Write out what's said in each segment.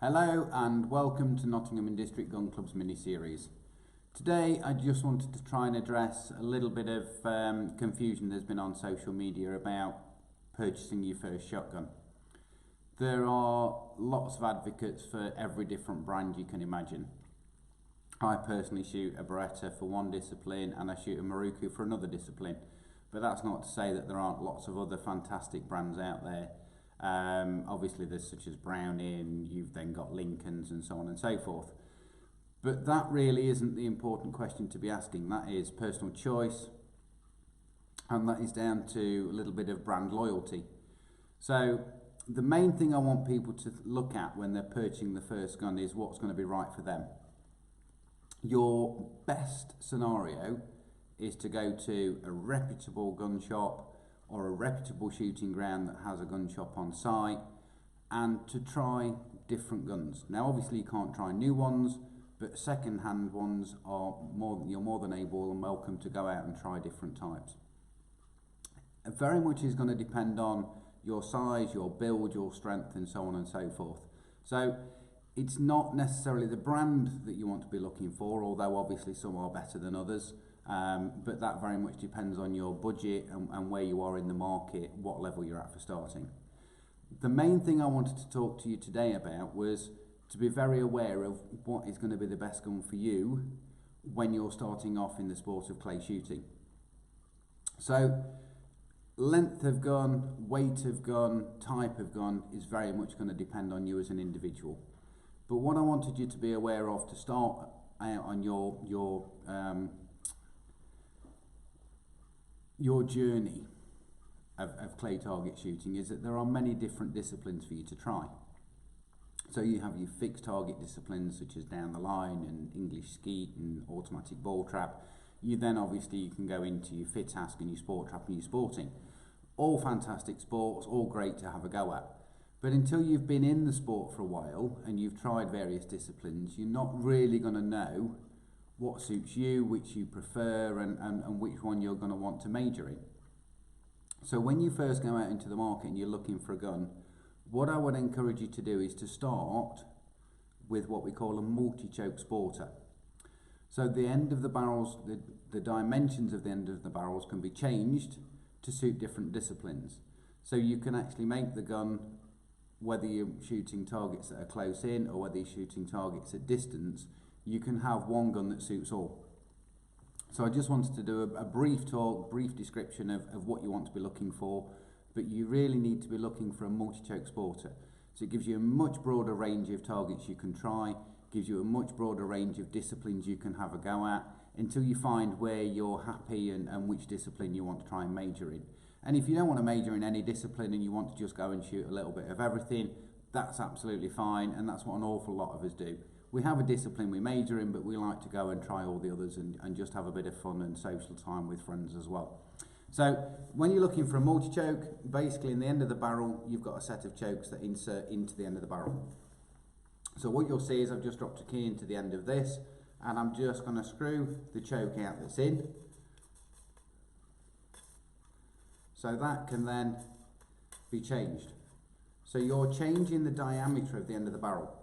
Hello and welcome to Nottingham and District Gun Club's mini-series. Today I just wanted to try and address a little bit of confusion there's been on social media about purchasing your first shotgun. There are lots of advocates for every different brand you can imagine. I personally shoot a Beretta for one discipline and I shoot a Maruku for another discipline, but that's not to say that there aren't lots of other fantastic brands out there. Obviously there's such as Browning, you've then got Lincolns and so on and so forth. But that really isn't the important question to be asking. That is personal choice, and that is down to a little bit of brand loyalty. So the main thing I want people to look at when they're purchasing the first gun is what's going to be right for them. Your best scenario is to go to a reputable gun shop or a reputable shooting ground that has a gun shop on site and to try different guns. Now obviously you can't try new ones, but second-hand ones are you're more than able and welcome to go out and try different types. It very much is going to depend on your size, your build, your strength and so on and so forth. So it's not necessarily the brand that you want to be looking for, although obviously some are better than others. But that very much depends on your budget and where you are in the market, what level you're at for starting. The main thing I wanted to talk to you today about was to be very aware of what is going to be the best gun for you when you're starting off in the sport of clay shooting. So length of gun, weight of gun, type of gun is very much going to depend on you as an individual. But what I wanted you to be aware of to start out on your journey of clay target shooting is that there are many different disciplines for you to try. So you have your fixed target disciplines such as down the line and English Skeet and automatic ball trap. You then obviously you can go into your fit task and your sport trap and your sporting. All fantastic sports, all great to have a go at. But until you've been in the sport for a while and you've tried various disciplines, you're not really going to know what suits you, which you prefer, and which one you're going to want to major in. So when you first go out into the market and you're looking for a gun, what I would encourage you to do is to start with what we call a multi-choke sporter. So the end of the barrels, the dimensions of the end of the barrels can be changed to suit different disciplines. So you can actually make the gun, whether you're shooting targets that are close in or whether you're shooting targets at distance, you can have one gun that suits all. So I just wanted to do a brief talk, brief description of what you want to be looking for, but you really need to be looking for a multi-choke sporter. So it gives you a much broader range of targets you can try, gives you a much broader range of disciplines you can have a go at, until you find where you're happy and which discipline you want to try and major in. And if you don't want to major in any discipline and you want to just go and shoot a little bit of everything, that's absolutely fine, and that's what an awful lot of us do. We have a discipline we major in, but we like to go and try all the others and just have a bit of fun and social time with friends as well. So when you're looking for a multi-choke, basically in the end of the barrel, you've got a set of chokes that insert into the end of the barrel. So what you'll see is I've just dropped a key into the end of this, and I'm just going to screw the choke out that's in. So that can then be changed. So you're changing the diameter of the end of the barrel.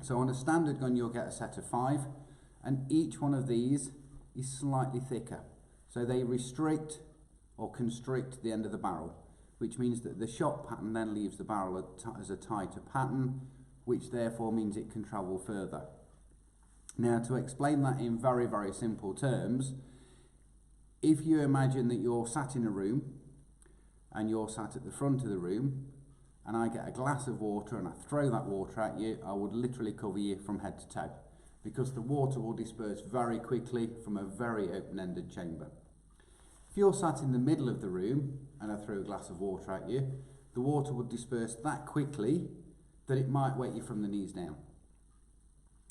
So on a standard gun you'll get a set of 5, and each one of these is slightly thicker. So they restrict or constrict the end of the barrel, which means that the shot pattern then leaves the barrel as a tighter pattern, which therefore means it can travel further. Now to explain that in very, very simple terms, if you imagine that you're sat in a room and you're sat at the front of the room and I get a glass of water and I throw that water at you, I would literally cover you from head to toe because the water will disperse very quickly from a very open-ended chamber. If you're sat in the middle of the room and I throw a glass of water at you, the water would disperse that quickly that it might wet you from the knees down.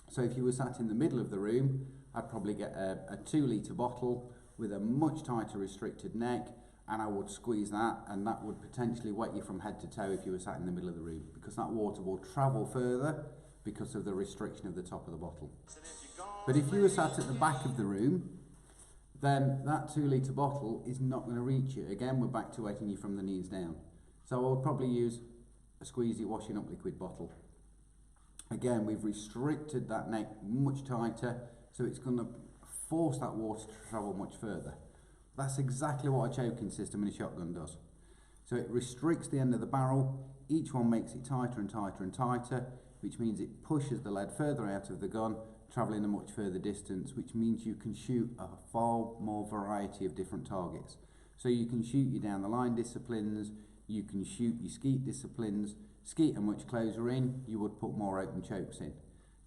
So if you were sat in the middle of the room, I'd probably get a 2-litre bottle with a much tighter restricted neck, and I would squeeze that, and that would potentially wet you from head to toe if you were sat in the middle of the room, because that water will travel further because of the restriction of the top of the bottle. But if you were sat at the back of the room, then that 2-litre bottle is not going to reach you. Again, we're back to wetting you from the knees down. So I would probably use a squeezy washing up liquid bottle. Again, we've restricted that neck much tighter, so it's going to force that water to travel much further. That's exactly what a choking system in a shotgun does. So it restricts the end of the barrel, each one makes it tighter and tighter and tighter, which means it pushes the lead further out of the gun, travelling a much further distance, which means you can shoot a far more variety of different targets. So you can shoot your down the line disciplines, you can shoot your skeet disciplines. Skeet are much closer in, you would put more open chokes in.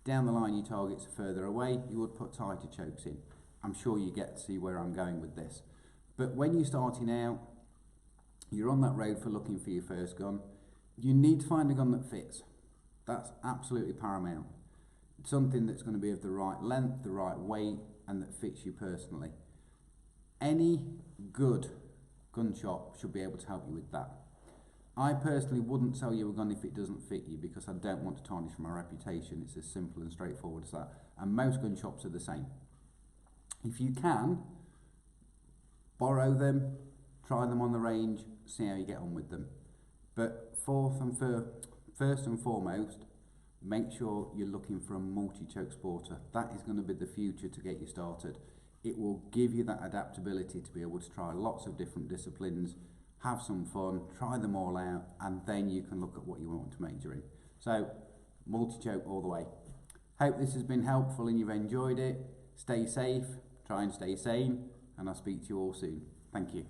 Down the line your targets are further away, you would put tighter chokes in. I'm sure you get to see where I'm going with this. But when you're starting out, you're on that road for looking for your first gun, you need to find a gun that fits. That's absolutely paramount. Something that's going to be of the right length, the right weight, and that fits you personally. Any good gun shop should be able to help you with that. I personally wouldn't sell you a gun if it doesn't fit you, because I don't want to tarnish my reputation. It's as simple and straightforward as that. And most gun shops are the same. If you can, borrow them, try them on the range, see how you get on with them. But first and foremost, make sure you're looking for a multi-choke sporter. That is going to be the future to get you started. It will give you that adaptability to be able to try lots of different disciplines, have some fun, try them all out, and then you can look at what you want to major in. So, multi-choke all the way. Hope this has been helpful and you've enjoyed it. Stay safe, try and stay sane, and I'll speak to you all soon. Thank you.